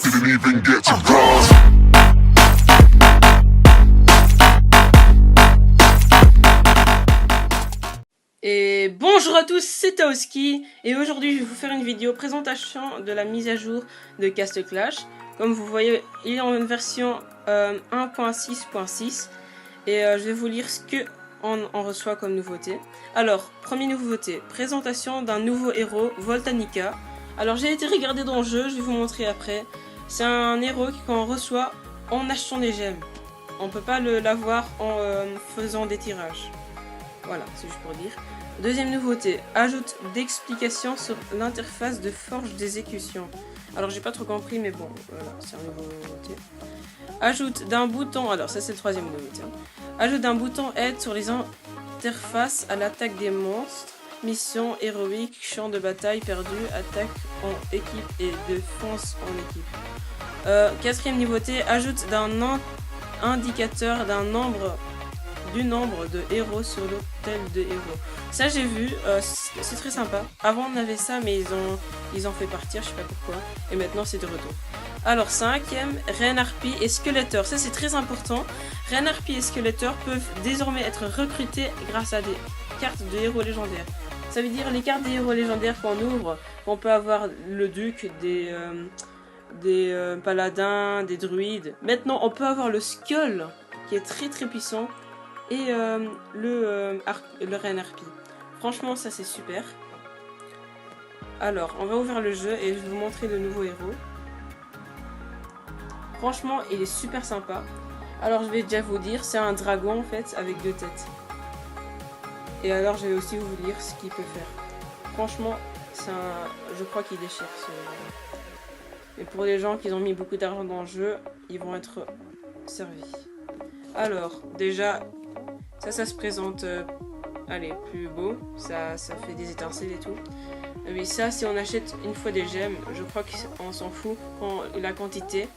Didn't even get to cross. Et bonjour à tous, c'est Taoski et aujourd'hui je vais vous faire une vidéo présentation de la mise à jour de Castle Clash. Comme vous voyez, il est en version 1.6.6 et je vais vous lire ce que on reçoit comme nouveauté. Alors, première nouveauté, présentation d'un nouveau héros, Voltanica. Alors j'ai été regarder dans le jeu, je vais vous montrer après. C'est un héros qu'on reçoit en achetant des gemmes. On peut pas l'avoir en faisant des tirages. Voilà, c'est juste pour dire. Deuxième nouveauté, ajoute d'explications sur l'interface de forge d'exécution. Alors j'ai pas trop compris, mais bon, voilà, c'est une nouveauté. Ajoute d'un bouton, alors ça c'est le troisième nouveauté. Ajoute d'un bouton aide sur les interfaces à l'attaque des monstres, mission héroïque, champ de bataille perdu, attaque en équipe et défense en équipe. Quatrième nouveauté, ajoute d'un indicateur du nombre de héros sur l'hôtel de héros. Ça j'ai vu, c'est très sympa. Avant on avait ça mais ils ont fait partir, je sais pas pourquoi. Et maintenant c'est de retour. Alors cinquième, Reine Harpie et Skeletor. Ça c'est très important. Reine Harpie et Skeletor peuvent désormais être recrutés grâce à des cartes de héros légendaires. Ça veut dire les cartes des héros légendaires qu'on ouvre, on peut avoir le duc, des paladins, des druides. Maintenant on peut avoir le Skull qui est très très puissant. Et le Reine Harpie. Franchement, ça c'est super. Alors, on va ouvrir le jeu et je vais vous montrer le nouveau héros. Franchement, il est super sympa. Alors, je vais déjà vous dire, c'est un dragon en fait, avec 2 têtes. Et alors, je vais aussi vous dire ce qu'il peut faire. Franchement, je crois qu'il déchire ce héros. Et pour les gens qui ont mis beaucoup d'argent dans le jeu, ils vont être servis. Alors, déjà... Ça se présente, allez, plus beau, ça fait des étincelles et tout. Mais ça, si on achète une fois des gemmes, je crois qu'on s'en fout. La quantité,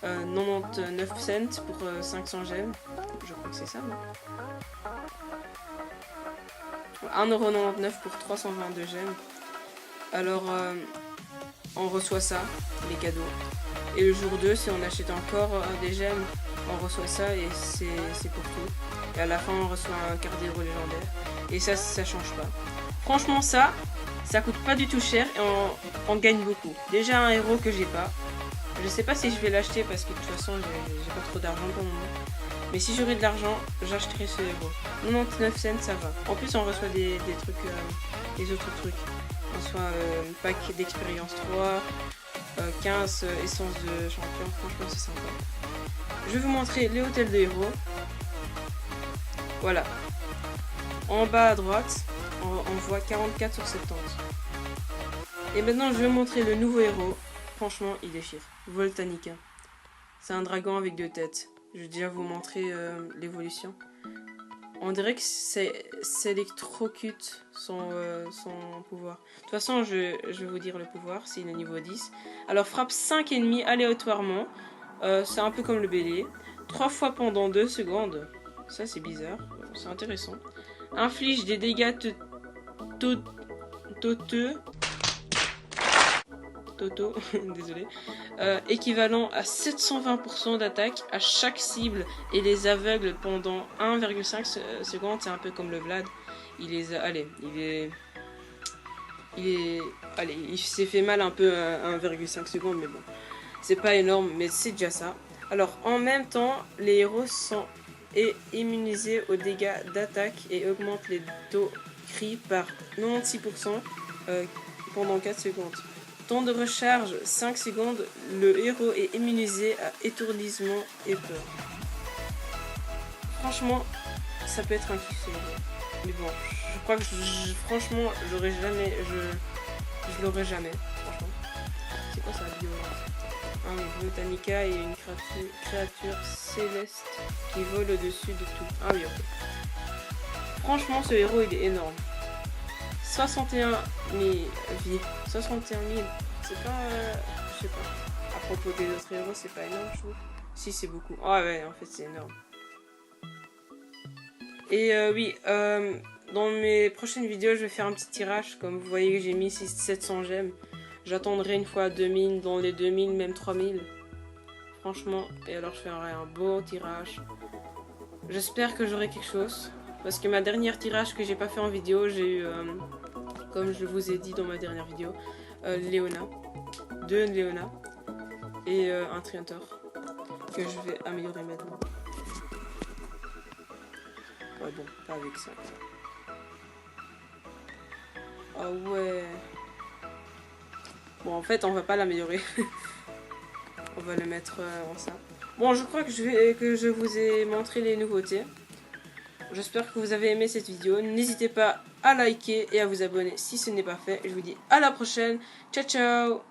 99 cents pour 500 gemmes. Je crois que c'est ça, non ? 1,99€ pour 322 gemmes. Alors, on reçoit ça, les cadeaux. Et le jour 2, si on achète encore des gemmes, on reçoit ça et c'est pour tout. Et à la fin, on reçoit un carte d'héros légendaire. Et ça change pas. Franchement, ça coûte pas du tout cher et on gagne beaucoup. Déjà, un héros que j'ai pas. Je sais pas si je vais l'acheter parce que de toute façon, j'ai pas trop d'argent pour le moment. Mais si j'aurais de l'argent, j'achèterais ce héros. 99 cents, ça va. En plus, on reçoit des trucs, des autres trucs. On reçoit pack d'expérience 3, 15 essences de champion. Franchement, c'est sympa. Je vais vous montrer les hôtels de héros. Voilà. En bas à droite, on voit 44 sur 70. Et maintenant, je vais vous montrer le nouveau héros. Franchement, il déchire. Voltanica. C'est un dragon avec 2 têtes. Je vais déjà vous montrer l'évolution. On dirait que c'est électrocute son pouvoir. De toute façon, je vais vous dire le pouvoir. C'est le niveau 10. Alors, frappe 5 ennemis aléatoirement. C'est un peu comme le bélier. 3 fois pendant 2 secondes. Ça, c'est bizarre. C'est intéressant. Inflige des dégâts désolé. Équivalent à 720% d'attaque à chaque cible et les aveugle pendant 1,5 secondes. C'est un peu comme le Vlad. Il s'est fait mal un peu à 1,5 secondes, mais bon. C'est pas énorme, mais c'est déjà ça. Alors, en même temps, les héros sont immunisés aux dégâts d'attaque et augmentent les taux cris par 96% pendant 4 secondes. Temps de recharge 5 secondes, le héros est immunisé à étourdissement et peur. Franchement, ça peut être un kiff. Mais bon, je crois que franchement, je l'aurais jamais. Franchement. C'est quoi ça, violence? Ah oui, Voltanica est une créature céleste qui vole au-dessus de tout. Ah oui, ok. Franchement, ce héros, il est énorme. 61 000 vies. 61 000. C'est pas... je sais pas. À propos des autres héros, c'est pas énorme, je trouve. Si, c'est beaucoup. Ah ouais, en fait, c'est énorme. Et oui, dans mes prochaines vidéos, je vais faire un petit tirage. Comme vous voyez, j'ai mis 700 gemmes. J'attendrai une fois 2000, dans les 2000, même 3000. Franchement, et alors je ferai un beau tirage. J'espère que j'aurai quelque chose. Parce que ma dernière tirage que j'ai pas fait en vidéo, j'ai eu, comme je vous ai dit dans ma dernière vidéo, Léona. 2 Léona. Et un Triantor. Que je vais améliorer maintenant. Ouais bon, pas avec ça. Ah ouais. Bon en fait on va pas l'améliorer. On va le mettre en ça. Bon je crois que je vous ai montré les nouveautés. J'espère que vous avez aimé cette vidéo. N'hésitez pas à liker et à vous abonner si ce n'est pas fait. Je vous dis à la prochaine. Ciao ciao.